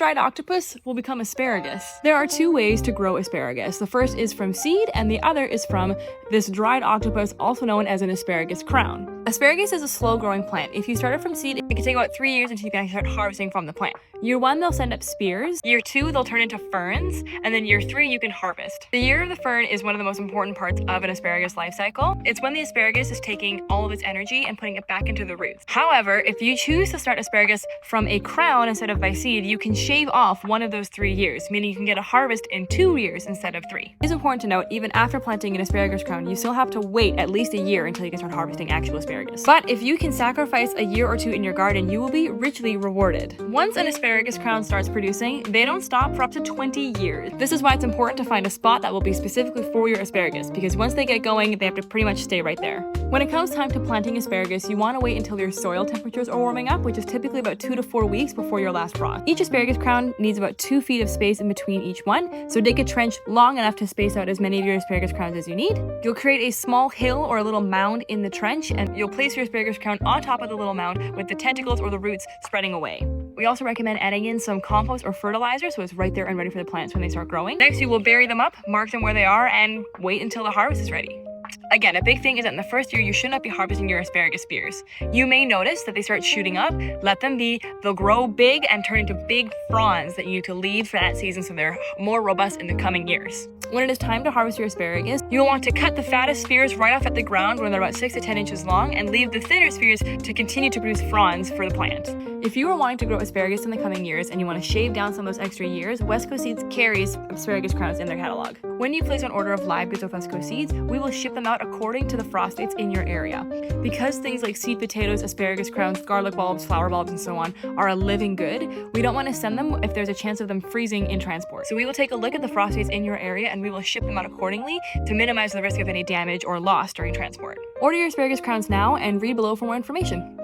dried octopus will become asparagus. There are two ways to grow asparagus. The first is from seed, and the other is from this dried octopus, also known as an asparagus crown. Asparagus is a slow-growing plant. If you start it from seed, it can take about 3 years until you can start harvesting from the plant. Year 1, they'll send up spears. Year 2, they'll turn into ferns. And then year 3, you can harvest. The year of the fern is one of the most important parts of an asparagus life cycle. It's when the asparagus is taking all of its energy and putting it back into the roots. However, if you choose to start asparagus from a crown instead of by seed, you can shave off one of those 3 years, meaning you can get a harvest in 2 years instead of 3. It is important to note, even after planting an asparagus crown, you still have to wait at least a year until you can start harvesting actual asparagus. But if you can sacrifice a year or 2 in your garden, you will be richly rewarded. Once an asparagus crown starts producing, they don't stop for up to 20 years. This is why it's important to find a spot that will be specifically for your asparagus, because once they get going, they have to pretty much stay right there. When it comes time to planting asparagus, you want to wait until your soil temperatures are warming up, which is typically about 2 to 4 weeks before your last frost. Each asparagus crown needs about 2 feet of space in between each one, so dig a trench long enough to space out as many of your asparagus crowns as you need. You'll create a small hill or a little mound in the trench, and you'll place your asparagus crown on top of the little mound with the tentacles or the roots spreading away. We also recommend adding in some compost or fertilizer so it's right there and ready for the plants when they start growing. Next, you will bury them up, mark them where they are, and wait until the harvest is ready. Again, a big thing is that in the first year, you should not be harvesting your asparagus spears. You may notice that they start shooting up. Let them be. They'll grow big and turn into big fronds that you need to leave for that season so they're more robust in the coming years. When it is time to harvest your asparagus, you'll want to cut the fattest spears right off at the ground when they're about 6 to 10 inches long and leave the thinner spears to continue to produce fronds for the plant. If you are wanting to grow asparagus in the coming years and you want to shave down some of those extra years, West Coast Seeds carries asparagus crowns in their catalog. When you place an order of live goods with West Coast Seeds, we will ship them out according to the frost dates in your area. Because things like seed potatoes, asparagus crowns, garlic bulbs, flower bulbs, and so on are a living good, we don't want to send them if there's a chance of them freezing in transport. So we will take a look at the frost dates in your area and we will ship them out accordingly to minimize the risk of any damage or loss during transport. Order your asparagus crowns now and read below for more information.